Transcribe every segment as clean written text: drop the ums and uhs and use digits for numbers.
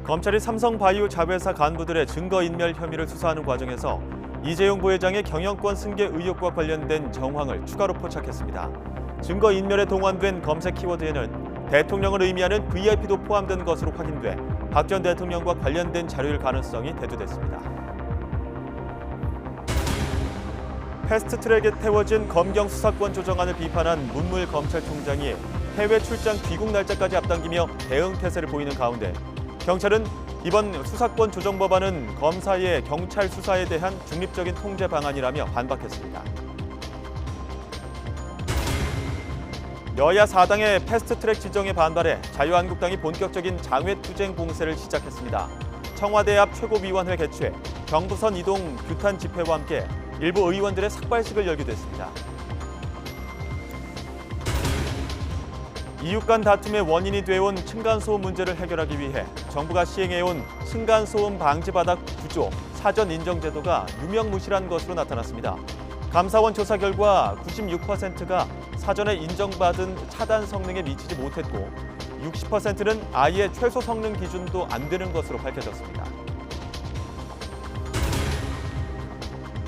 검찰이 삼성바이오 자회사 간부들의 증거인멸 혐의를 수사하는 과정에서 이재용 부회장의 경영권 승계 의혹과 관련된 정황을 추가로 포착했습니다. 증거인멸에 동원된 검색 키워드에는 대통령을 의미하는 VIP도 포함된 것으로 확인돼 박 전 대통령과 관련된 자료일 가능성이 대두됐습니다. 패스트트랙에 태워진 검경 수사권 조정안을 비판한 문무일 검찰총장이 해외 출장 귀국 날짜까지 앞당기며 대응 태세를 보이는 가운데 경찰은 이번 수사권 조정 법안은 검사의 경찰 수사에 대한 중립적인 통제 방안이라며 반박했습니다. 여야 4당의 패스트트랙 지정에 반발해 자유한국당이 본격적인 장외투쟁 공세를 시작했습니다. 청와대 앞 최고위원회 개최, 경부선 이동 규탄 집회와 함께 일부 의원들의 삭발식을 열기도 했습니다. 이웃 간 다툼의 원인이 되어온 층간소음 문제를 해결하기 위해 정부가 시행해온 층간소음 방지바닥 구조 사전 인정 제도가 유명무실한 것으로 나타났습니다. 감사원 조사 결과 96%가 사전에 인정받은 차단 성능에 미치지 못했고 60%는 아예 최소 성능 기준도 안 되는 것으로 밝혀졌습니다.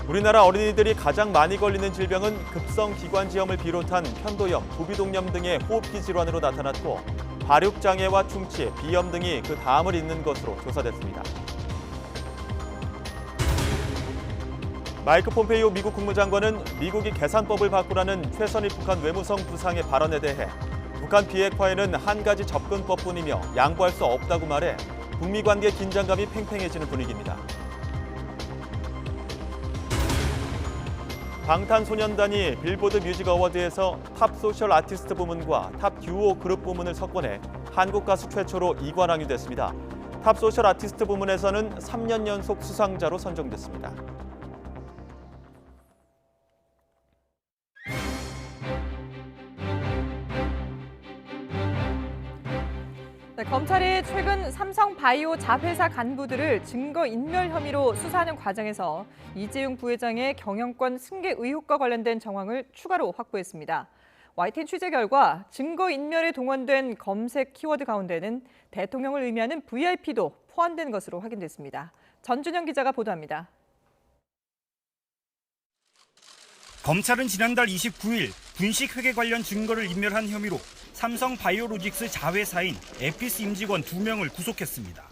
우리나라 어린이들이 가장 많이 걸리는 질병은 급성기관지염을 비롯한 편도염, 부비동염 등의 호흡기 질환으로 나타났고 발육장애와 충치, 비염 등이 그 다음을 잇는 것으로 조사됐습니다. 마이크 폼페이오 미국 국무장관은 미국이 계산법을 바꾸라는 최선희 북한 외무성 부상의 발언에 대해 북한 비핵화에는 한 가지 접근법뿐이며 양보할 수 없다고 말해 북미 관계 긴장감이 팽팽해지는 분위기입니다. 방탄소년단이 빌보드 뮤직 어워드에서 탑 소셜 아티스트 부문과 탑 듀오 그룹 부문을 석권해 한국 가수 최초로 이관왕이 됐습니다. 탑 소셜 아티스트 부문에서는 3년 연속 수상자로 선정됐습니다. 검찰이 최근 삼성바이오 자회사 간부들을 증거인멸 혐의로 수사하는 과정에서 이재용 부회장의 경영권 승계 의혹과 관련된 정황을 추가로 확보했습니다. YTN 취재 결과 증거인멸에 동원된 검색 키워드 가운데는 대통령을 의미하는 VIP도 포함된 것으로 확인됐습니다. 전준영 기자가 보도합니다. 검찰은 지난달 29일 분식회계 관련 증거를 인멸한 혐의로 삼성바이오로직스 자회사인 에피스 임직원 2명을 구속했습니다.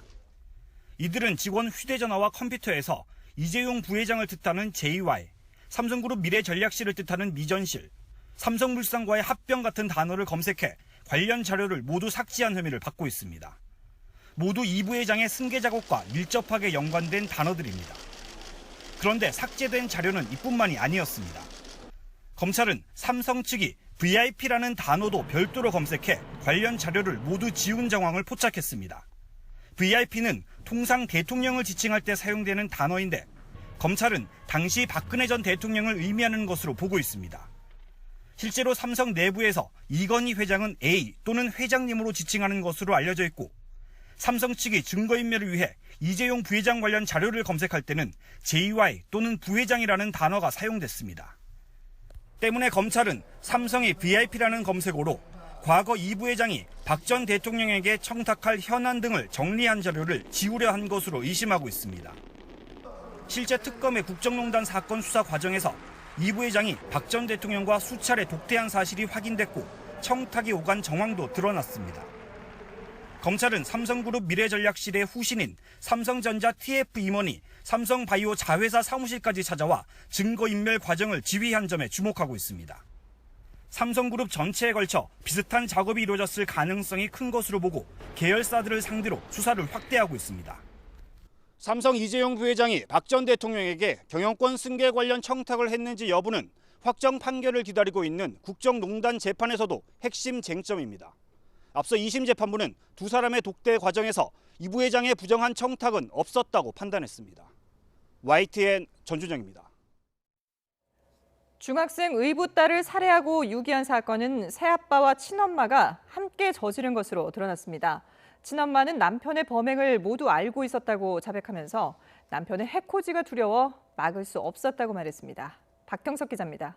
이들은 직원 휴대전화와 컴퓨터에서 이재용 부회장을 뜻하는 JY, 삼성그룹 미래전략실을 뜻하는 미전실, 삼성물산과의 합병 같은 단어를 검색해 관련 자료를 모두 삭제한 혐의를 받고 있습니다. 모두 이 부회장의 승계 작업과 밀접하게 연관된 단어들입니다. 그런데 삭제된 자료는 이뿐만이 아니었습니다. 검찰은 삼성 측이 VIP라는 단어도 별도로 검색해 관련 자료를 모두 지운 정황을 포착했습니다. VIP는 통상 대통령을 지칭할 때 사용되는 단어인데 검찰은 당시 박근혜 전 대통령을 의미하는 것으로 보고 있습니다. 실제로 삼성 내부에서 이건희 회장은 A 또는 회장님으로 지칭하는 것으로 알려져 있고 삼성 측이 증거인멸을 위해 이재용 부회장 관련 자료를 검색할 때는 JY 또는 부회장이라는 단어가 사용됐습니다. 때문에 검찰은 삼성의 VIP라는 검색어로 과거 이 부회장이 박 전 대통령에게 청탁할 현안 등을 정리한 자료를 지우려 한 것으로 의심하고 있습니다. 실제 특검의 국정농단 사건 수사 과정에서 이 부회장이 박 전 대통령과 수차례 독대한 사실이 확인됐고 청탁이 오간 정황도 드러났습니다. 검찰은 삼성그룹 미래전략실의 후신인 삼성전자 TF 임원이 삼성바이오 자회사 사무실까지 찾아와 증거인멸 과정을 지휘한 점에 주목하고 있습니다. 삼성그룹 전체에 걸쳐 비슷한 작업이 이루어졌을 가능성이 큰 것으로 보고 계열사들을 상대로 수사를 확대하고 있습니다. 삼성 이재용 부회장이 박 전 대통령에게 경영권 승계 관련 청탁을 했는지 여부는 확정 판결을 기다리고 있는 국정농단 재판에서도 핵심 쟁점입니다. 앞서 2심 재판부는 두 사람의 독대 과정에서 이 부회장의 부정한 청탁은 없었다고 판단했습니다. YTN 전준영입니다. 중학생 의붓 딸을 살해하고 유기한 사건은 새아빠와 친엄마가 함께 저지른 것으로 드러났습니다. 친엄마는 남편의 범행을 모두 알고 있었다고 자백하면서 남편의 해코지가 두려워 막을 수 없었다고 말했습니다. 박경석 기자입니다.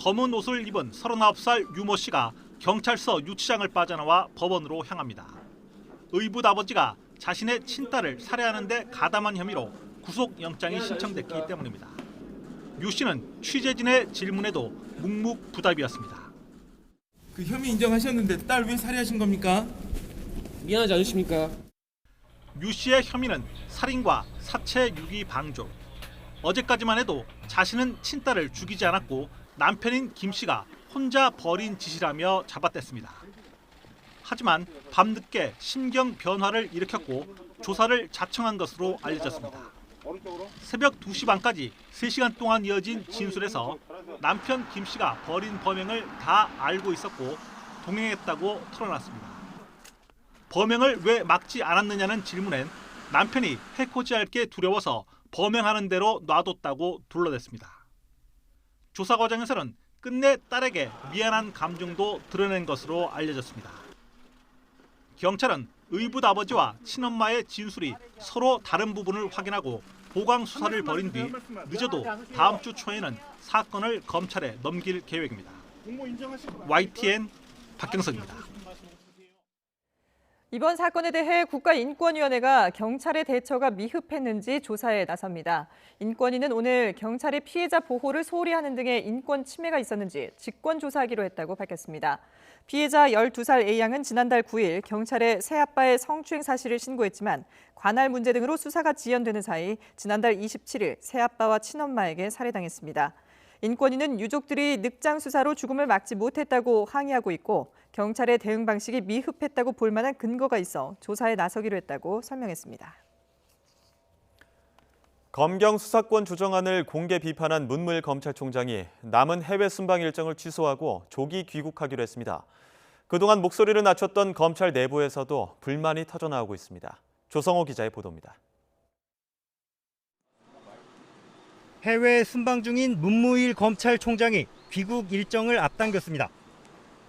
검은 옷을 입은 39살 유모 씨가 경찰서 유치장을 빠져나와 법원으로 향합니다. 의붓 아버지가 자신의 친딸을 살해하는 데 가담한 혐의로 구속영장이 신청됐기 때문입니다. 유 씨는 취재진의 질문에도 묵묵부답이었습니다. 그 혐의 인정하셨는데 딸 왜 살해하신 겁니까? 미안하지 않으십니까? 유 씨의 혐의는 살인과 사체 유기 방조. 어제까지만 해도 자신은 친딸을 죽이지 않았고 남편인 김 씨가 혼자 벌인 짓이라며 잡아댔습니다. 하지만 밤늦게 심경 변화를 일으켰고 조사를 자청한 것으로 알려졌습니다. 새벽 2시 반까지 3시간 동안 이어진 진술에서 남편 김 씨가 벌인 범행을 다 알고 있었고 동행했다고 털어놨습니다. 범행을 왜 막지 않았느냐는 질문엔 남편이 해코지할 게 두려워서 범행하는 대로 놔뒀다고 둘러댔습니다. 조사 과정에서는 끝내 딸에게 미안한 감정도 드러낸 것으로 알려졌습니다. 경찰은 의붓 아버지와 친엄마의 진술이 서로 다른 부분을 확인하고 보강 수사를 벌인 뒤 늦어도 다음 주 초에는 사건을 검찰에 넘길 계획입니다. YTN 박경석입니다. 이번 사건에 대해 국가인권위원회가 경찰의 대처가 미흡했는지 조사에 나섭니다. 인권위는 오늘 경찰의 피해자 보호를 소홀히 하는 등의 인권 침해가 있었는지 직권 조사하기로 했다고 밝혔습니다. 피해자 12살 A양은 지난달 9일 경찰에 새아빠의 성추행 사실을 신고했지만 관할 문제 등으로 수사가 지연되는 사이 지난달 27일 새아빠와 친엄마에게 살해당했습니다. 인권위는 유족들이 늑장 수사로 죽음을 막지 못했다고 항의하고 있고 경찰의 대응 방식이 미흡했다고 볼 만한 근거가 있어 조사에 나서기로 했다고 설명했습니다. 검경 수사권 조정안을 공개 비판한 문무일 검찰총장이 남은 해외 순방 일정을 취소하고 조기 귀국하기로 했습니다. 그동안 목소리를 낮췄던 검찰 내부에서도 불만이 터져나오고 있습니다. 조성호 기자의 보도입니다. 해외 순방 중인 문무일 검찰총장이 귀국 일정을 앞당겼습니다.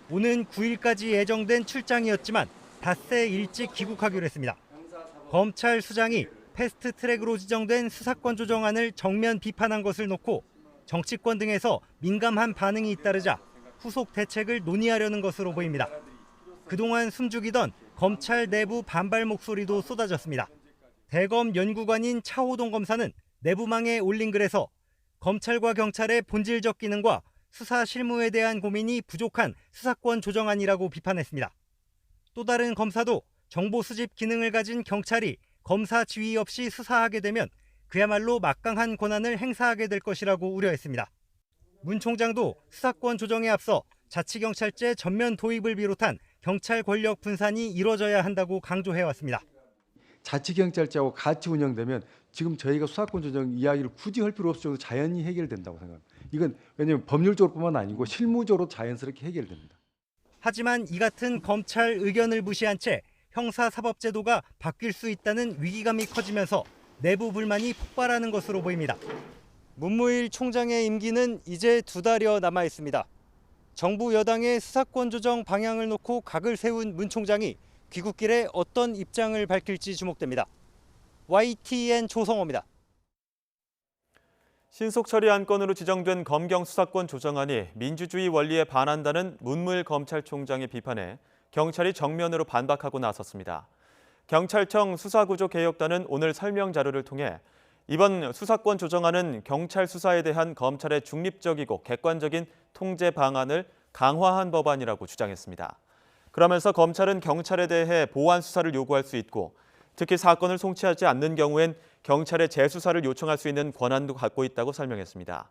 오는 9일까지 예정된 출장이었지만 닷새 일찍 귀국하기로 했습니다. 검찰 수장이 패스트트랙으로 지정된 수사권 조정안을 정면 비판한 것을 놓고 정치권 등에서 민감한 반응이 잇따르자 후속 대책을 논의하려는 것으로 보입니다. 그동안 숨죽이던 검찰 내부 반발 목소리도 쏟아졌습니다. 대검 연구관인 차호동 검사는 내부망에 올린 글에서 검찰과 경찰의 본질적 기능과 수사 실무에 대한 고민이 부족한 수사권 조정안이라고 비판했습니다. 또 다른 검사도 정보 수집 기능을 가진 경찰이 검사 지휘 없이 수사하게 되면 그야말로 막강한 권한을 행사하게 될 것이라고 우려했습니다. 문 총장도 수사권 조정에 앞서 자치경찰제 전면 도입을 비롯한 경찰 권력 분산이 이뤄져야 한다고 강조해왔습니다. 자치경찰제하고 같이 운영되면 지금 저희가 수사권 조정 이야기를 굳이 할 필요 없을 정도로 자연히 해결된다고 생각합니다. 이건 왜냐하면 법률적으로뿐만 아니고 실무적으로 자연스럽게 해결됩니다. 하지만 이 같은 검찰 의견을 무시한 채 형사사법제도가 바뀔 수 있다는 위기감이 커지면서 내부 불만이 폭발하는 것으로 보입니다. 문무일 총장의 임기는 이제 2달여 남아 있습니다. 정부 여당의 수사권 조정 방향을 놓고 각을 세운 문 총장이 귀국길에 어떤 입장을 밝힐지 주목됩니다. YTN 조성호입니다. 신속 처리 안건으로 지정된 검경 수사권 조정안이 민주주의 원리에 반한다는 문무일 검찰총장의 비판에 경찰이 정면으로 반박하고 나섰습니다. 경찰청 수사구조개혁단은 오늘 설명 자료를 통해 이번 수사권 조정안은 경찰 수사에 대한 검찰의 중립적이고 객관적인 통제 방안을 강화한 법안이라고 주장했습니다. 그러면서 검찰은 경찰에 대해 보완 수사를 요구할 수 있고 특히 사건을 송치하지 않는 경우엔 경찰에 재수사를 요청할 수 있는 권한도 갖고 있다고 설명했습니다.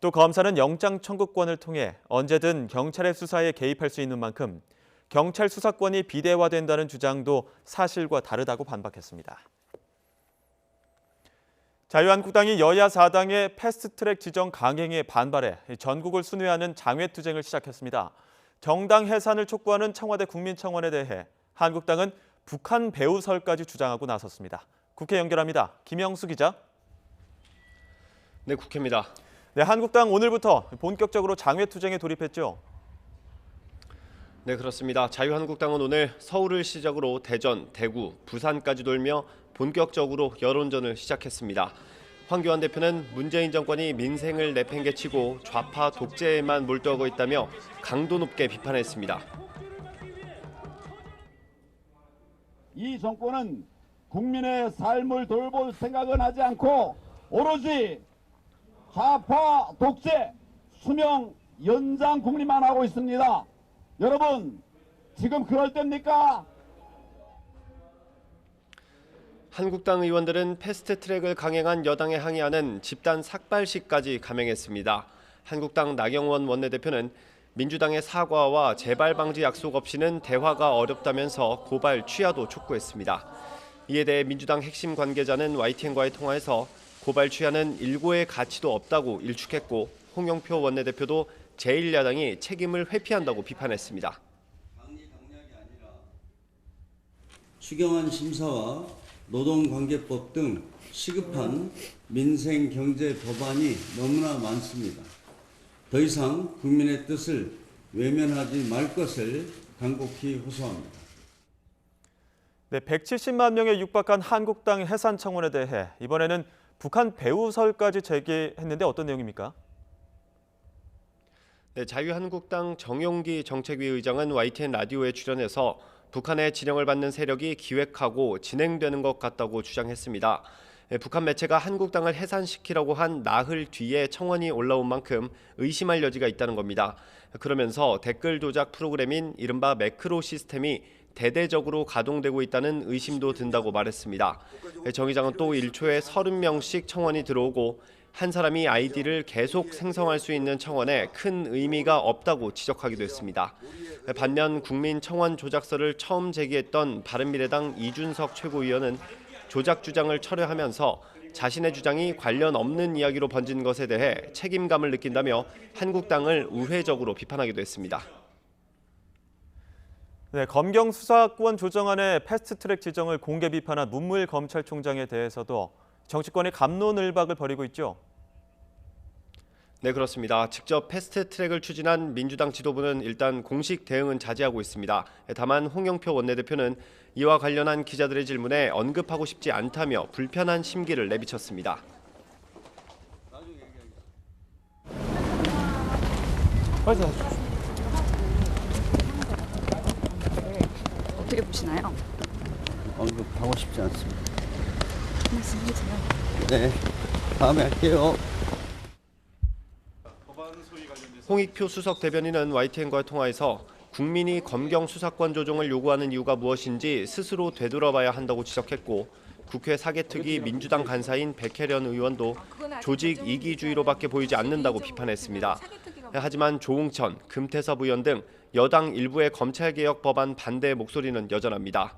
또 검사는 영장 청구권을 통해 언제든 경찰의 수사에 개입할 수 있는 만큼 경찰 수사권이 비대화된다는 주장도 사실과 다르다고 반박했습니다. 자유한국당이 여야 4당의 패스트트랙 지정 강행에 반발해 전국을 순회하는 장외투쟁을 시작했습니다. 정당 해산을 촉구하는 청와대 국민청원에 대해 한국당은 북한 배후설까지 주장하고 나섰습니다. 국회 연결합니다. 김영수 기자. 네, 국회입니다. 네, 한국당 오늘부터 본격적으로 장외투쟁에 돌입했죠. 네, 그렇습니다. 자유한국당은 오늘 서울을 시작으로 대전, 대구, 부산까지 돌며 본격적으로 여론전을 시작했습니다. 황교안 대표는 문재인 정권이 민생을 내팽개치고 좌파 독재에만 몰두하고 있다며 강도 높게 비판했습니다. 이 정권은 국민의 삶을 돌볼 생각은 하지 않고 오로지 좌파 독재 수명 연장 국리만 하고 있습니다. 여러분, 지금 그럴 때입니까? 한국당 의원들은 패스트트랙을 강행한 여당에 항의하는 집단 삭발식까지 감행했습니다. 한국당 나경원 원내대표는 민주당의 사과와 재발 방지 약속 없이는 대화가 어렵다면서 고발 취하도 촉구했습니다. 이에 대해 민주당 핵심 관계자는 YTN과의 통화에서 고발 취하는 일고의 가치도 없다고 일축했고, 홍영표 원내대표도 제1야당이 책임을 회피한다고 비판했습니다. 추경안 심사와 노동관계법 등 시급한 민생 경제 법안이 너무나 많습니다. 더 이상 국민의 뜻을 외면하지 말 것을 간곡히 호소합니다. 네, 170만 명에 육박한 한국당 해산청원에 대해 이번에는 북한 배후설까지 제기했는데 어떤 내용입니까? 네, 자유한국당 정용기 정책위 의장은 YTN 라디오에 출연해서 북한의 진영을 받는 세력이 기획하고 진행되는 것 같다고 주장했습니다. 북한 매체가 한국당을 해산시키라고 한 나흘 뒤에 청원이 올라온 만큼 의심할 여지가 있다는 겁니다. 그러면서 댓글 조작 프로그램인 이른바 매크로 시스템이 대대적으로 가동되고 있다는 의심도 든다고 말했습니다. 정 의장은 또 1초에 30명씩 청원이 들어오고 한 사람이 아이디를 계속 생성할 수 있는 청원에 큰 의미가 없다고 지적하기도 했습니다. 반면 국민 청원 조작설을 처음 제기했던 바른미래당 이준석 최고위원은 조작 주장을 철회하면서 자신의 주장이 관련 없는 이야기로 번진 것에 대해 책임감을 느낀다며 한국당을 우회적으로 비판하기도 했습니다. 네, 검경 수사권 조정안의 패스트트랙 지정을 공개 비판한 문무일 검찰총장에 대해서도 정치권이 갑론을박을 벌이고 있죠. 네, 그렇습니다. 직접 패스트트랙을 추진한 민주당 지도부는 일단 공식 대응은 자제하고 있습니다. 다만 홍영표 원내대표는 이와 관련한 기자들의 질문에 언급하고 싶지 않다며 불편한 심기를 내비쳤습니다. 어떻게 보시나요? 언급하고 싶지 않습니다. 말씀해주세요. 네, 다음에 할게요. 홍익표 수석 대변인은 YTN과의 통화에서 국민이 검경 수사권 조정을 요구하는 이유가 무엇인지 스스로 되돌아봐야 한다고 지적했고, 국회 사개특위 민주당 간사인 백혜련 의원도 조직 이기주의로밖에 보이지 않는다고 비판했습니다. 하지만 조응천, 금태섭 의원 등 여당 일부의 검찰개혁 법안 반대 목소리는 여전합니다.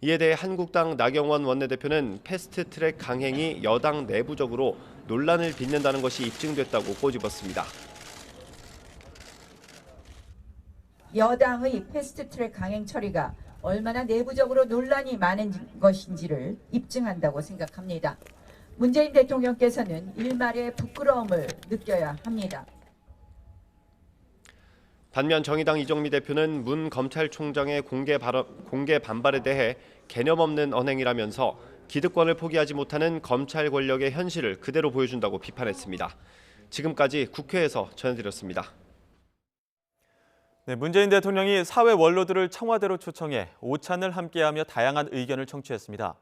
이에 대해 한국당 나경원 원내대표는 패스트트랙 강행이 여당 내부적으로 논란을 빚는다는 것이 입증됐다고 꼬집었습니다. 여당의 패스트트랙 강행 처리가 얼마나 내부적으로 논란이 많은 것인지를 입증한다고 생각합니다. 문재인 대통령께서는 일말의 부끄러움을 느껴야 합니다. 반면 정의당 이정미 대표는 문 검찰총장의 공개 반발에 대해 개념 없는 언행이라면서 기득권을 포기하지 못하는 검찰 권력의 현실을 그대로 보여준다고 비판했습니다. 지금까지 국회에서 전해드렸습니다. 네, 문재인 대통령이 사회 원로들을 청와대로 초청해 오찬을 함께하며 다양한 의견을 청취했습니다.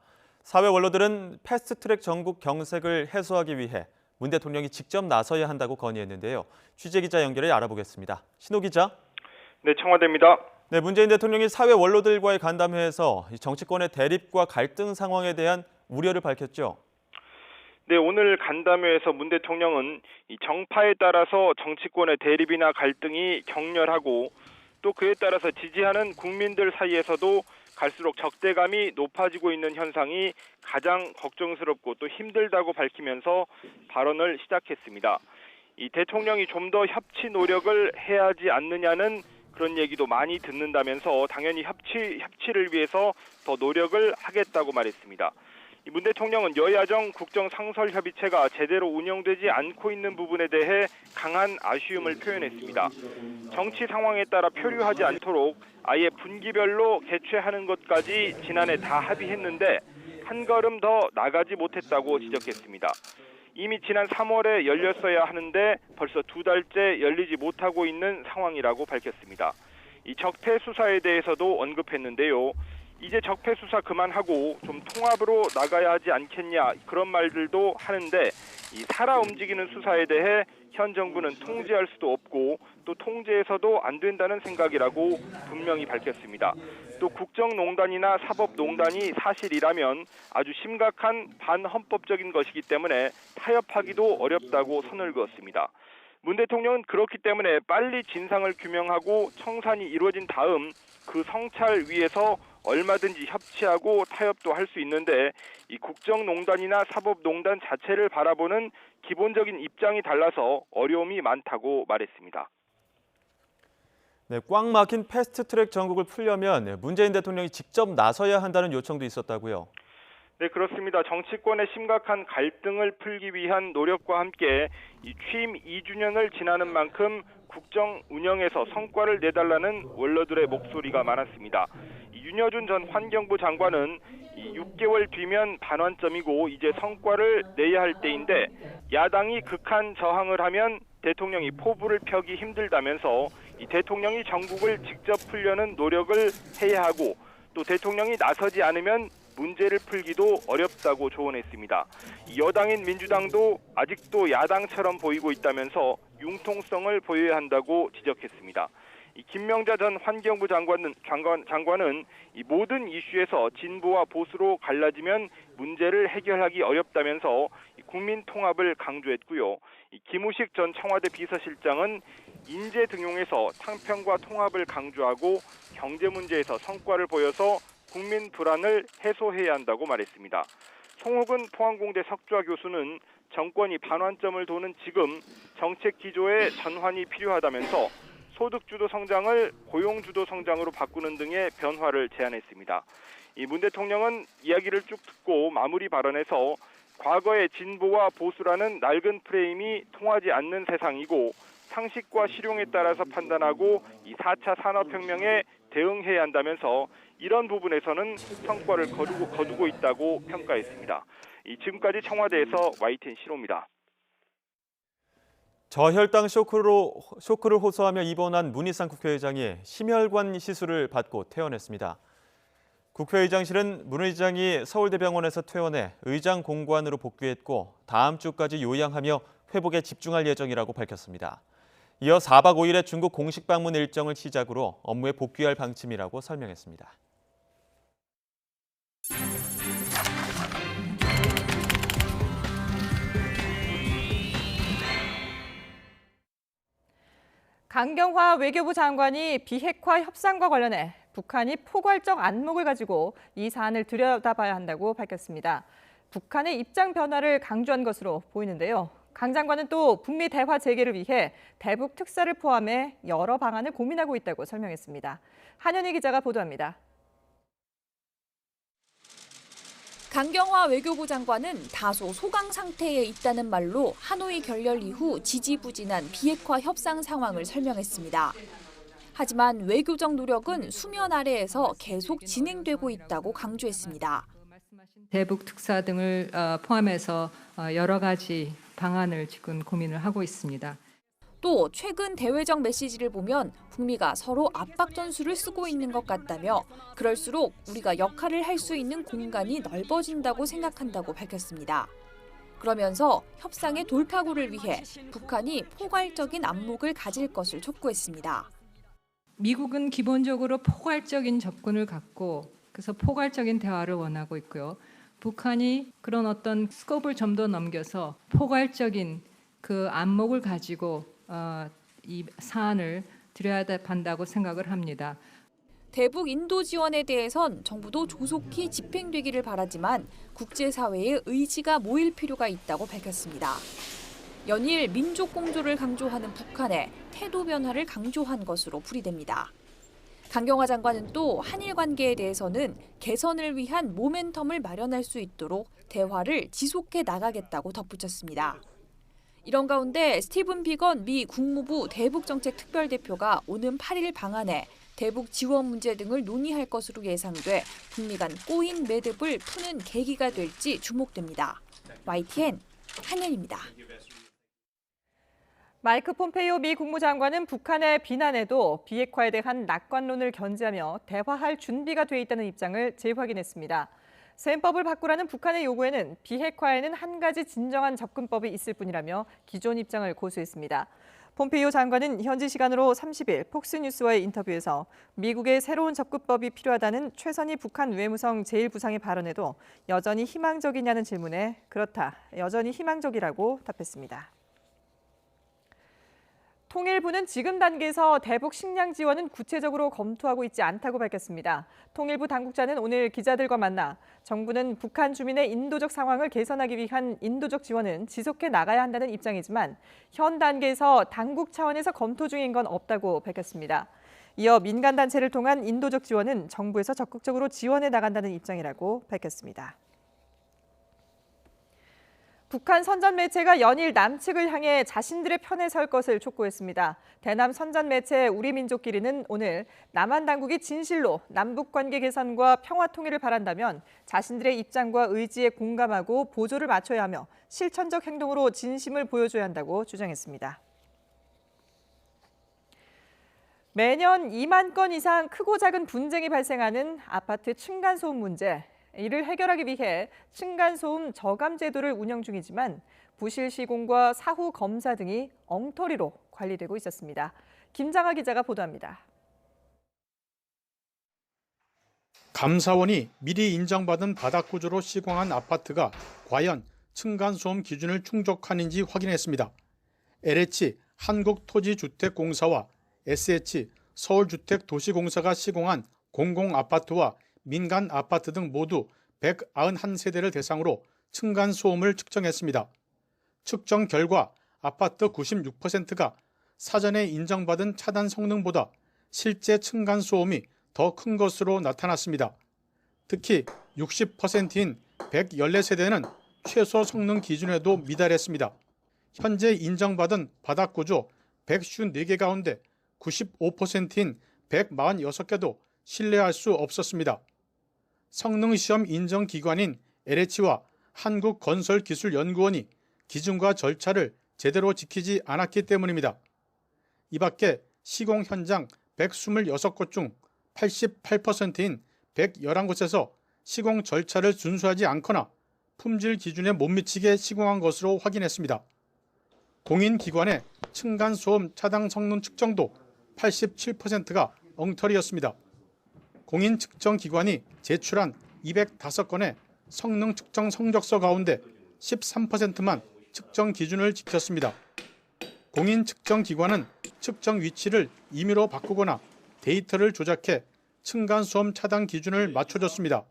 사회 원로들은 패스트트랙 전국 경색을 해소하기 위해 문 대통령이 직접 나서야 한다고 건의했는데요. 취재기자 연결해 알아보겠습니다. 신호 기자. 네, 청와대입니다. 네, 문재인 대통령이 사회 원로들과의 간담회에서 정치권의 대립과 갈등 상황에 대한 우려를 밝혔죠. 네, 오늘 간담회에서 문 대통령은 이 정파에 따라서 정치권의 대립이나 갈등이 격렬하고 또 그에 따라서 지지하는 국민들 사이에서도 갈수록 적대감이 높아지고 있는 현상이 가장 걱정스럽고 또 힘들다고 밝히면서 발언을 시작했습니다. 이 대통령이 좀 더 협치 노력을 해야 하지 않느냐는 그런 얘기도 많이 듣는다면서 당연히 협치를 위해서 더 노력을 하겠다고 말했습니다. 문 대통령은 여야정 국정상설협의체가 제대로 운영되지 않고 있는 부분에 대해 강한 아쉬움을 표현했습니다. 정치 상황에 따라 표류하지 않도록 아예 분기별로 개최하는 것까지 지난해 다 합의했는데 한 걸음 더 나가지 못했다고 지적했습니다. 이미 지난 3월에 열렸어야 하는데 벌써 2달째 열리지 못하고 있는 상황이라고 밝혔습니다. 이 적폐 수사에 대해서도 언급했는데요. 이제 적폐 수사 그만하고 좀 통합으로 나가야 하지 않겠냐 그런 말들도 하는데 이 살아 움직이는 수사에 대해 현 정부는 통제할 수도 없고 또 통제해서도 안 된다는 생각이라고 분명히 밝혔습니다. 또 국정농단이나 사법농단이 사실이라면 아주 심각한 반헌법적인 것이기 때문에 타협하기도 어렵다고 선을 그었습니다. 문 대통령은 그렇기 때문에 빨리 진상을 규명하고 청산이 이루어진 다음 그 성찰 위에서 얼마든지 협치하고 타협도 할 수 있는데 이 국정농단이나 사법농단 자체를 바라보는 기본적인 입장이 달라서 어려움이 많다고 말했습니다. 네, 꽉 막힌 패스트트랙 전국을 풀려면 문재인 대통령이 직접 나서야 한다는 요청도 있었다고요. 네, 그렇습니다. 정치권의 심각한 갈등을 풀기 위한 노력과 함께 이 취임 2주년을 지나는 만큼 국정 운영에서 성과를 내달라는 원로들의 목소리가 많았습니다. 윤여준 전 환경부 장관은 6개월 뒤면 반환점이고 이제 성과를 내야 할 때인데 야당이 극한 저항을 하면 대통령이 포부를 펴기 힘들다면서 이 대통령이 전국을 직접 풀려는 노력을 해야 하고 또 대통령이 나서지 않으면 문제를 풀기도 어렵다고 조언했습니다. 여당인 민주당도 아직도 야당처럼 보이고 있다면서 융통성을 보여야 한다고 지적했습니다. 김명자 전 환경부 장관은 이 모든 이슈에서 진보와 보수로 갈라지면 문제를 해결하기 어렵다면서 국민 통합을 강조했고요. 김우식 전 청와대 비서실장은 인재 등용에서 탕평과 통합을 강조하고 경제 문제에서 성과를 보여서 국민 불안을 해소해야 한다고 말했습니다. 송욱은 포항공대 석좌 교수는 정권이 반환점을 도는 지금 정책 기조의 전환이 필요하다면서 소득주도 성장을 고용주도 성장으로 바꾸는 등의 변화를 제안했습니다. 이 문 대통령은 이야기를 쭉 듣고 마무리 발언에서 과거의 진보와 보수라는 낡은 프레임이 통하지 않는 세상이고 상식과 실용에 따라서 판단하고 이 4차 산업혁명에 대응해야 한다면서 이런 부분에서는 성과를 거두고 있다고 평가했습니다. 지금까지 청와대에서 YTN 신호입니다. 저혈당 쇼크를 호소하며 입원한 문희상 국회의장이 심혈관 시술을 받고 퇴원했습니다. 국회의장실은 문 의장이 서울대병원에서 퇴원해 의장 공관으로 복귀했고 다음 주까지 요양하며 회복에 집중할 예정이라고 밝혔습니다. 이어 4박 5일의 중국 공식 방문 일정을 시작으로 업무에 복귀할 방침이라고 설명했습니다. 강경화 외교부 장관이 비핵화 협상과 관련해 북한이 포괄적 안목을 가지고 이 사안을 들여다봐야 한다고 밝혔습니다. 북한의 입장 변화를 강조한 것으로 보이는데요. 강 장관은 또 북미 대화 재개를 위해 대북 특사를 포함해 여러 방안을 고민하고 있다고 설명했습니다. 한현희 기자가 보도합니다. 강경화 외교부 장관은 다소 소강 상태에 있다는 말로 하노이 결렬 이후 지지부진한 비핵화 협상 상황을 설명했습니다. 하지만 외교적 노력은 수면 아래에서 계속 진행되고 있다고 강조했습니다. 대북 특사 등을 포함해서 여러 가지 방안을 지금 고민을 하고 있습니다. 또 최근 대외적 메시지를 보면 북미가 서로 압박 전술을 쓰고 있는 것 같다며 그럴수록 우리가 역할을 할 수 있는 공간이 넓어진다고 생각한다고 밝혔습니다. 그러면서 협상의 돌파구를 위해 북한이 포괄적인 안목을 가질 것을 촉구했습니다. 미국은 기본적으로 포괄적인 접근을 갖고 그래서 포괄적인 대화를 원하고 있고요. 북한이 그런 어떤 스코프를 좀 더 넘겨서 포괄적인 그 안목을 가지고 이 사안을 들여야 한다고 생각을 합니다. 대북 인도 지원에 대해선 정부도 조속히 집행되기를 바라지만 국제사회의 의지가 모일 필요가 있다고 밝혔습니다. 연일 민족 공조를 강조하는 북한의 태도 변화를 강조한 것으로 풀이됩니다. 강경화 장관은 또 한일 관계에 대해서는 개선을 위한 모멘텀을 마련할 수 있도록 대화를 지속해 나가겠다고 덧붙였습니다. 이런 가운데 스티븐 비건 미 국무부 대북정책 특별대표가 오는 8일 방한해 대북 지원 문제 등을 논의할 것으로 예상돼 북미 간 꼬인 매듭을 푸는 계기가 될지 주목됩니다. YTN 한현입니다. 마이크 폼페이오 미 국무장관은 북한의 비난에도 비핵화에 대한 낙관론을 견지하며 대화할 준비가 돼 있다는 입장을 재확인했습니다. 셈법을 바꾸라는 북한의 요구에는 비핵화에는 한 가지 진정한 접근법이 있을 뿐이라며 기존 입장을 고수했습니다. 폼페이오 장관은 현지 시간으로 30일 폭스뉴스와의 인터뷰에서 미국의 새로운 접근법이 필요하다는 최선희 북한 외무성 제1부상의 발언에도 여전히 희망적이냐는 질문에 그렇다, 여전히 희망적이라고 답했습니다. 통일부는 지금 단계에서 대북 식량 지원은 구체적으로 검토하고 있지 않다고 밝혔습니다. 통일부 당국자는 오늘 기자들과 만나 정부는 북한 주민의 인도적 상황을 개선하기 위한 인도적 지원은 지속해 나가야 한다는 입장이지만 현 단계에서 당국 차원에서 검토 중인 건 없다고 밝혔습니다. 이어 민간단체를 통한 인도적 지원은 정부에서 적극적으로 지원해 나간다는 입장이라고 밝혔습니다. 북한 선전 매체가 연일 남측을 향해 자신들의 편에 설 것을 촉구했습니다. 대남 선전 매체 우리민족끼리는 오늘 남한 당국이 진실로 남북 관계 개선과 평화 통일을 바란다면 자신들의 입장과 의지에 공감하고 보조를 맞춰야 하며 실천적 행동으로 진심을 보여줘야 한다고 주장했습니다. 매년 2만 건 이상 크고 작은 분쟁이 발생하는 아파트 층간소음 문제. 이를 해결하기 위해 층간소음 저감 제도를 운영 중이지만 부실 시공과 사후 검사 등이 엉터리로 관리되고 있었습니다. 김장하 기자가 보도합니다. 감사원이 미리 인정받은 바닥 구조로 시공한 아파트가 과연 층간소음 기준을 충족하는지 확인했습니다. LH 한국토지주택공사와 SH 서울주택도시공사가 시공한 공공아파트와 민간 아파트 등 모두 191세대를 대상으로 층간소음을 측정했습니다. 측정 결과 아파트 96%가 사전에 인정받은 차단 성능보다 실제 층간소음이 더 큰 것으로 나타났습니다. 특히 60%인 114세대는 최소 성능 기준에도 미달했습니다. 현재 인정받은 바닥구조 154개 가운데 95%인 146개도 신뢰할 수 없었습니다. 성능시험 인정기관인 LH와 한국건설기술연구원이 기준과 절차를 제대로 지키지 않았기 때문입니다. 이 밖에 시공 현장 126곳 중 88%인 111곳에서 시공 절차를 준수하지 않거나 품질 기준에 못 미치게 시공한 것으로 확인했습니다. 공인기관의 층간소음 차단 성능 측정도 87%가 엉터리였습니다. 공인 측정 기관이 제출한 205건의 성능 측정 성적서 가운데 13%만 측정 기준을 지켰습니다. 공인 측정 기관은 측정 위치를 임의로 바꾸거나 데이터를 조작해 층간소음 차단 기준을 맞춰줬습니다.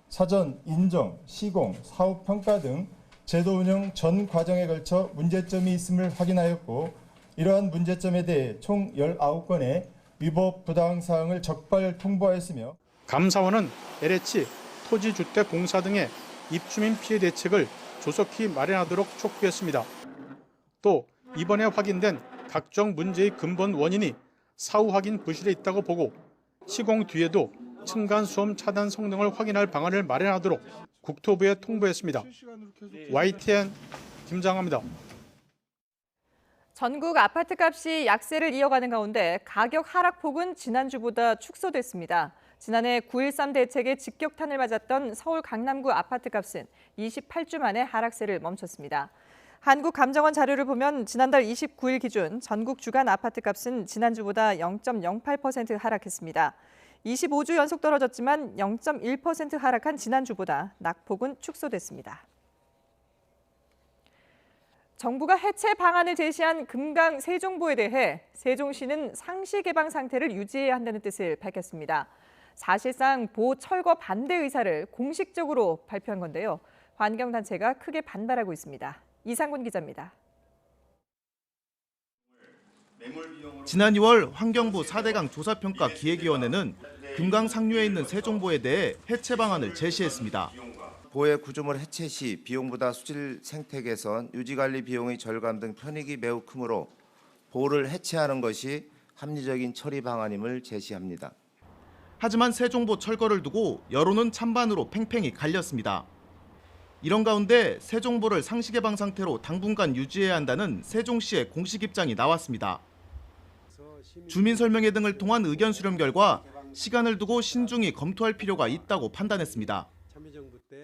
사전 인정, 시공, 사후 평가 등 제도 운영 전 과정에 걸쳐 문제점이 있음을 확인하였고 이러한 문제점에 대해 총 19건의 위법 부당 사항을 적발 통보하였으며 감사원은 LH 토지주택공사 등의 입주민 피해 대책을 조속히 마련하도록 촉구했습니다. 또 이번에 확인된 각종 문제의 근본 원인이 사후 확인 부실에 있다고 보고 시공 뒤에도 층간소음 차단 성능을 확인할 방안을 마련하도록 국토부에 통보했습니다. YTN 김장하입니다. 전국 아파트값이 약세를 이어가는 가운데 가격 하락폭은 지난주보다 축소됐습니다. 지난해 9.13 대책의 직격탄을 맞았던 서울 강남구 아파트값은 28주 만에 하락세를 멈췄습니다. 한국감정원 자료를 보면 지난달 29일 기준 전국 주간 아파트값은 지난주보다 0.08% 하락했습니다. 25주 연속 떨어졌지만 0.1% 하락한 지난주보다 낙폭은 축소됐습니다. 정부가 해체 방안을 제시한 금강 세종보에 대해 세종시는 상시 개방 상태를 유지해야 한다는 뜻을 밝혔습니다. 사실상 보 철거 반대 의사를 공식적으로 발표한 건데요. 환경단체가 크게 반발하고 있습니다. 이상군 기자입니다. 지난 2월 환경부 4대강 조사평가 기획위원회는 금강 상류에 있는 세종보에 대해 해체 방안을 제시했습니다. 보의 구조물 해체 시 비용보다 수질 생태 개선, 유지관리 비용의 절감 등 편익이 매우 크므로 보를 해체하는 것이 합리적인 처리 방안임을 제시합니다. 하지만 세종보 철거를 두고 여론은 찬반으로 팽팽히 갈렸습니다. 이런 가운데 새 정보를 상시 개방 상태로 당분간 유지해야 한다는 세종시의 공식 입장이 나왔습니다. 주민설명회 등을 통한 의견 수렴 결과 시간을 두고 신중히 검토할 필요가 있다고 판단했습니다.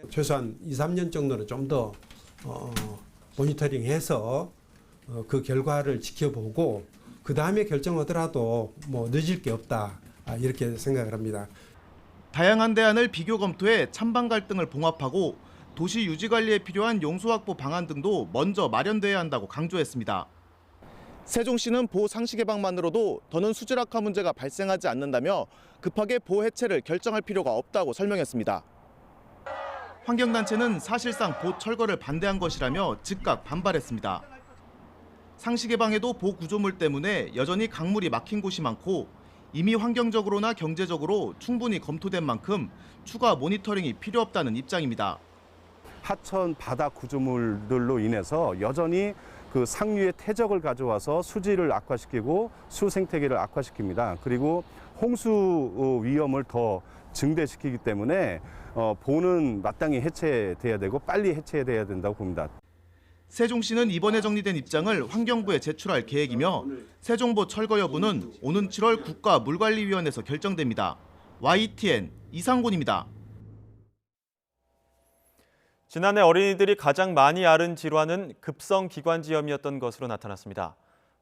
최소한 2, 3년 정도는 좀 더 모니터링해서 그 결과를 지켜보고 그 다음에 결정하더라도 뭐 늦을 게 없다 이렇게 생각을 합니다. 다양한 대안을 비교 검토해 찬반 갈등을 봉합하고 도시 유지 관리에 필요한 용수 확보 방안 등도 먼저 마련돼야 한다고 강조했습니다. 세종시는 보호 상시 개방만으로도 더는 수질 악화 문제가 발생하지 않는다며 급하게 보호 해체를 결정할 필요가 없다고 설명했습니다. 환경단체는 사실상 보 철거를 반대한 것이라며 즉각 반발했습니다. 상시 개방에도 보 구조물 때문에 여전히 강물이 막힌 곳이 많고 이미 환경적으로나 경제적으로 충분히 검토된 만큼 추가 모니터링이 필요 없다는 입장입니다. 하천 바다 구조물들로 인해서 여전히 그 상류의 퇴적을 가져와서 수질을 악화시키고 수 생태계를 악화시킵니다. 그리고 홍수 위험을 더 증대시키기 때문에 보는 마땅히 해체돼야 되고 빨리 해체돼야 된다고 봅니다. 세종시는 이번에 정리된 입장을 환경부에 제출할 계획이며 세종보 철거 여부는 오는 7월 국가물관리위원회에서 결정됩니다. YTN 이상곤입니다. 지난해 어린이들이 가장 많이 앓은 질환은 급성기관지염이었던 것으로 나타났습니다.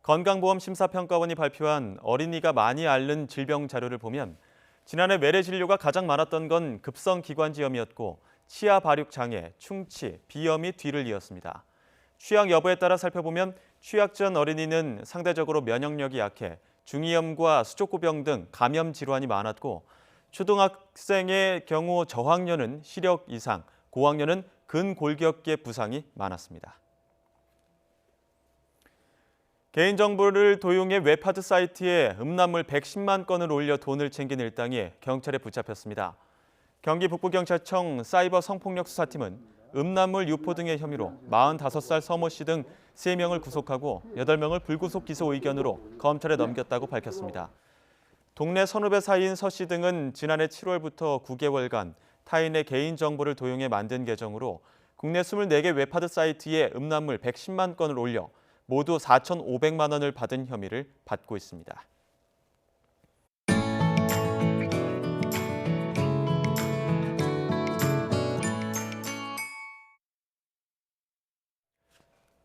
건강보험심사평가원이 발표한 어린이가 많이 앓는 질병 자료를 보면 지난해 외래 진료가 가장 많았던 건 급성기관지염이었고 치아 발육 장애, 충치, 비염이 뒤를 이었습니다. 취약 여부에 따라 살펴보면 취약 전 어린이는 상대적으로 면역력이 약해 중이염과 수족구병 등 감염 질환이 많았고 초등학생의 경우 저학년은 시력 이상, 고학년은 근골격계 부상이 많았습니다. 개인정보를 도용해 웹하드 사이트에 음란물 110만 건을 올려 돈을 챙긴 일당이 경찰에 붙잡혔습니다. 경기 북부경찰청 사이버 성폭력 수사팀은 음란물 유포 등의 혐의로 45살 서모 씨 등 3명을 구속하고 8명을 불구속 기소 의견으로 검찰에 넘겼다고 밝혔습니다. 동네 선후배 사이인 서 씨 등은 지난해 7월부터 9개월간 타인의 개인정보를 도용해 만든 계정으로 국내 24개 웹하드 사이트에 음란물 110만 건을 올려 모두 4,500만 원을 받은 혐의를 받고 있습니다.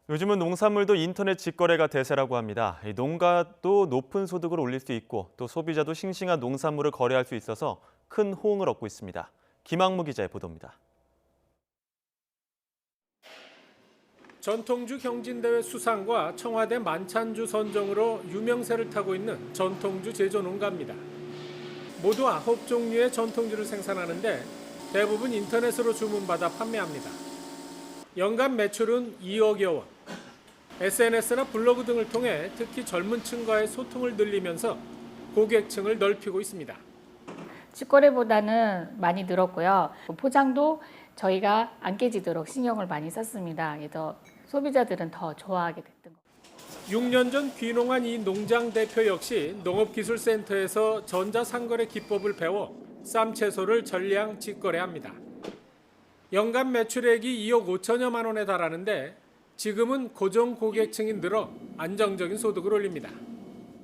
요즘은 농산물도 인터넷 직거래가 대세라고 합니다. 농가도 높은 소득을 올릴 수 있고 또 소비자도 싱싱한 농산물을 거래할 수 있어서 큰 호응을 얻고 있습니다. 김학무 기자의 보도입니다. 전통주 경진대회 수상과 청와대 만찬주 선정으로 유명세를 타고 있는 전통주 제조 농가입니다. 모두 9종류의 전통주를 생산하는데 대부분 인터넷으로 주문받아 판매합니다. 연간 매출은 2억여 원. SNS나 블로그 등을 통해 특히 젊은 층과의 소통을 늘리면서 고객층을 넓히고 있습니다. 직거래보다는 많이 늘었고요. 포장도 저희가 안 깨지도록 신경을 많이 썼습니다. 그래서 소비자들은 더 좋아하게 됐던 것 같아요. 6년 전 귀농한 이 농장 대표 역시 농업기술센터에서 전자상거래 기법을 배워 쌈 채소를 전량 직거래합니다. 연간 매출액이 2억 5천여만 원에 달하는데 지금은 고정 고객층이 늘어 안정적인 소득을 올립니다.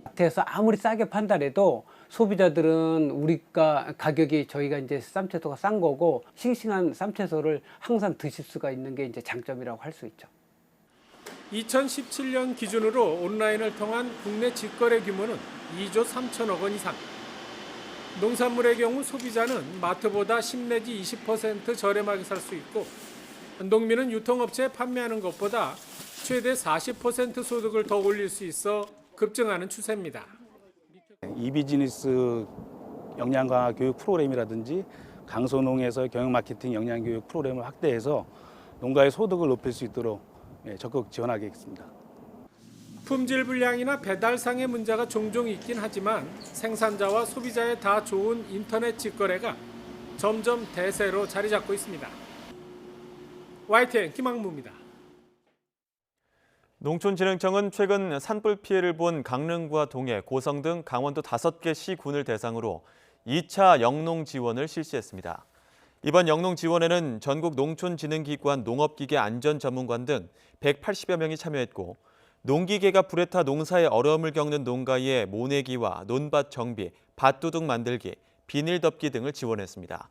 마트에서 아무리 싸게 판다래도 소비자들은 우리가 가격이 저희가 이제 쌈채소가 싼 거고 싱싱한 쌈채소를 항상 드실 수가 있는 게 이제 장점이라고 할 수 있죠. 2017년 기준으로 온라인을 통한 국내 직거래 규모는 2조 3천억 원 이상. 농산물의 경우 소비자는 마트보다 10 내지 20% 저렴하게 살 수 있고 농민은 유통업체에 판매하는 것보다 최대 40% 소득을 더 올릴 수 있어 급증하는 추세입니다. 이비즈니스 역량 강화 교육 프로그램이라든지 강소농에서 경영 마케팅 역량 교육 프로그램을 확대해서 농가의 소득을 높일 수 있도록 적극 지원하겠습니다. 품질 불량이나 배달상의 문제가 종종 있긴 하지만 생산자와 소비자에 다 좋은 인터넷 직거래가 점점 대세로 자리 잡고 있습니다. YTN 김학무입니다. 농촌진흥청은 최근 산불 피해를 본 강릉과 동해, 고성 등 강원도 5개 시군을 대상으로 2차 영농 지원을 실시했습니다. 이번 영농 지원에는 전국 농촌진흥기관 농업기계 안전전문관 등 180여 명이 참여했고 농기계가 불에 타 농사에 어려움을 겪는 농가의 모내기와 논밭 정비, 밭두둑 만들기, 비닐 덮기 등을 지원했습니다.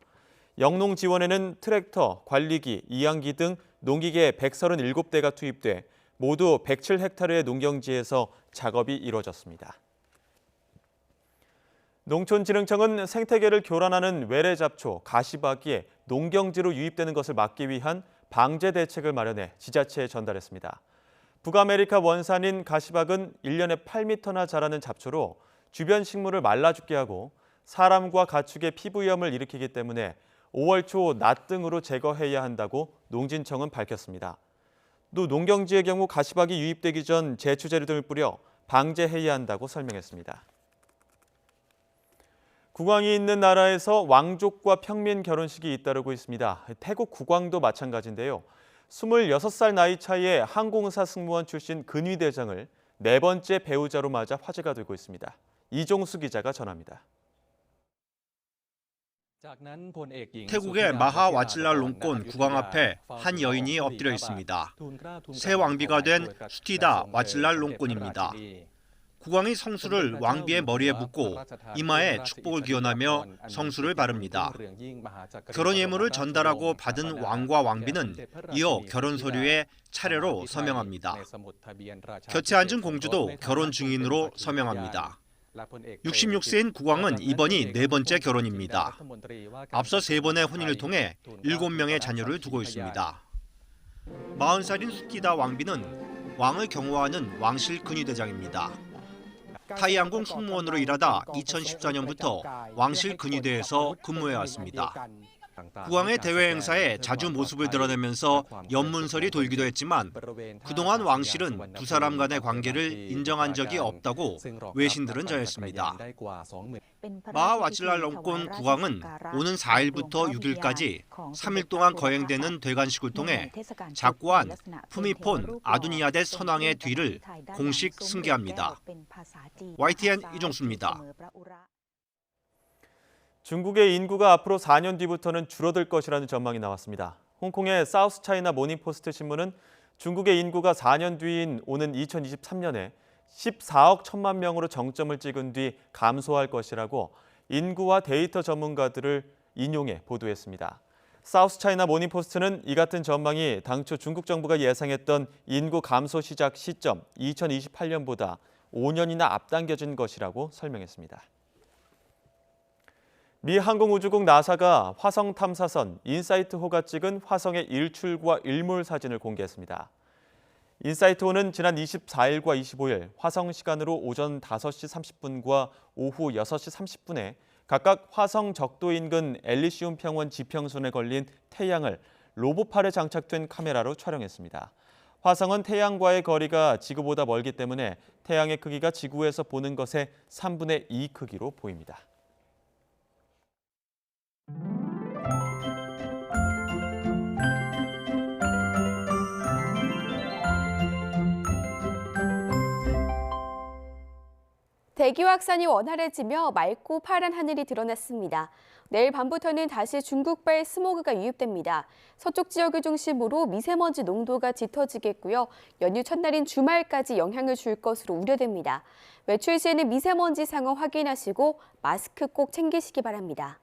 영농 지원에는 트랙터, 관리기, 이양기 등 농기계 137대가 투입돼 모두 107헥타르의 농경지에서 작업이 이루어졌습니다. 농촌진흥청은 생태계를 교란하는 외래잡초, 가시박이 농경지로 유입되는 것을 막기 위한 방제 대책을 마련해 지자체에 전달했습니다. 북아메리카 원산인 가시박은 1년에 8m나 자라는 잡초로 주변 식물을 말라 죽게 하고 사람과 가축의 피부염을 일으키기 때문에 5월 초 낫 등으로 제거해야 한다고 농진청은 밝혔습니다. 또 농경지의 경우 가시박이 유입되기 전 제초제를 등을 뿌려 방제해야 한다고 설명했습니다. 국왕이 있는 나라에서 왕족과 평민 결혼식이 잇따르고 있습니다. 태국 국왕도 마찬가지인데요. 26살 나이 차이에 항공사 승무원 출신 근위대장을 4번째 배우자로 맞아 화제가 되고 있습니다. 이종수 기자가 전합니다. 태국의 마하 와칠랄롱콘 국왕 앞에 한 여인이 엎드려 있습니다. 새 왕비가 된 수티다 와칠랄롱콘입니다. 국왕이 성수를 왕비의 머리에 붓고 이마에 축복을 기원하며 성수를 바릅니다. 결혼 예물을 전달하고 받은 왕과 왕비는 이어 결혼 서류에 차례로 서명합니다. 곁에 앉은 공주도 결혼 증인으로 서명합니다. 66세인 국왕은 이번이 4번째 결혼입니다. 앞서 3번의 혼인을 통해 7명의 자녀를 두고 있습니다. 40살인 수티다 왕비는 왕을 경호하는 왕실 근위대장입니다. 타이항공 승무원으로 일하다 2014년부터 왕실 근위대에서 근무해왔습니다. 국왕의 대외 행사에 자주 모습을 드러내면서 연문설이 돌기도 했지만 그동안 왕실은 두 사람 간의 관계를 인정한 적이 없다고 외신들은 전했습니다. 마하 와칠랄롱콘 국왕은 오는 4일부터 6일까지 3일 동안 거행되는 대관식을 통해 작고한 푸미폰 아두니야데 선왕의 뒤를 공식 승계합니다. YTN 이종수입니다. 중국의 인구가 앞으로 4년 뒤부터는 줄어들 것이라는 전망이 나왔습니다. 홍콩의 사우스 차이나 모닝포스트 신문은 중국의 인구가 4년 뒤인 오는 2023년에 14억 1천만 명으로 정점을 찍은 뒤 감소할 것이라고 인구와 데이터 전문가들을 인용해 보도했습니다. 사우스 차이나 모닝포스트는 이 같은 전망이 당초 중국 정부가 예상했던 인구 감소 시작 시점 2028년보다 5년이나 앞당겨진 것이라고 설명했습니다. 미 항공우주국 나사가 화성 탐사선 인사이트-호가 찍은 화성의 일출과 일몰 사진을 공개했습니다. 인사이트-호는 지난 24일과 25일 화성 시간으로 오전 5시 30분과 오후 6시 30분에 각각 화성 적도 인근 엘리시움 평원 지평선에 걸린 태양을 로봇팔에 장착된 카메라로 촬영했습니다. 화성은 태양과의 거리가 지구보다 멀기 때문에 태양의 크기가 지구에서 보는 것의 3분의 2 크기로 보입니다. 대기 확산이 원활해지며 맑고 파란 하늘이 드러났습니다. 내일 밤부터는 다시 중국발 스모그가 유입됩니다. 서쪽 지역을 중심으로 미세먼지 농도가 짙어지겠고요. 연휴 첫날인 주말까지 영향을 줄 것으로 우려됩니다. 외출 시에는 미세먼지 상황 확인하시고 마스크 꼭 챙기시기 바랍니다.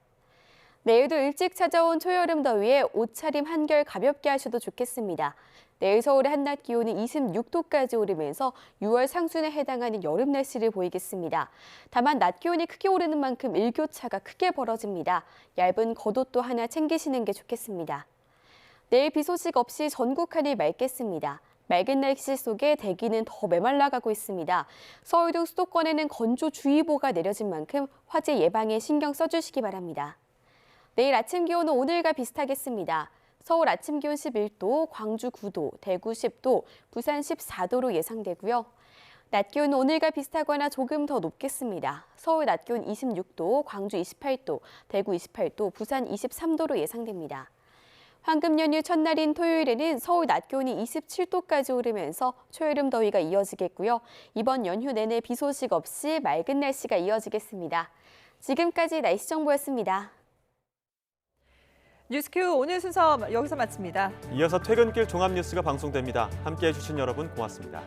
내일도 일찍 찾아온 초여름 더위에 옷차림 한결 가볍게 하셔도 좋겠습니다. 내일 서울의 한낮 기온은 26도까지 오르면서 6월 상순에 해당하는 여름 날씨를 보이겠습니다. 다만 낮 기온이 크게 오르는 만큼 일교차가 크게 벌어집니다. 얇은 겉옷도 하나 챙기시는 게 좋겠습니다. 내일 비 소식 없이 전국 하늘 맑겠습니다. 맑은 날씨 속에 대기는 더 메말라가고 있습니다. 서울 등 수도권에는 건조주의보가 내려진 만큼 화재 예방에 신경 써주시기 바랍니다. 내일 아침 기온은 오늘과 비슷하겠습니다. 서울 아침 기온 11도, 광주 9도, 대구 10도, 부산 14도로 예상되고요. 낮 기온은 오늘과 비슷하거나 조금 더 높겠습니다. 서울 낮 기온 26도, 광주 28도, 대구 28도, 부산 23도로 예상됩니다. 황금 연휴 첫날인 토요일에는 서울 낮 기온이 27도까지 오르면서 초여름 더위가 이어지겠고요. 이번 연휴 내내 비 소식 없이 맑은 날씨가 이어지겠습니다. 지금까지 날씨 정보였습니다. 뉴스큐 오늘 순서 여기서 마칩니다. 이어서 퇴근길 종합뉴스가 방송됩니다. 함께해 주신 여러분 고맙습니다.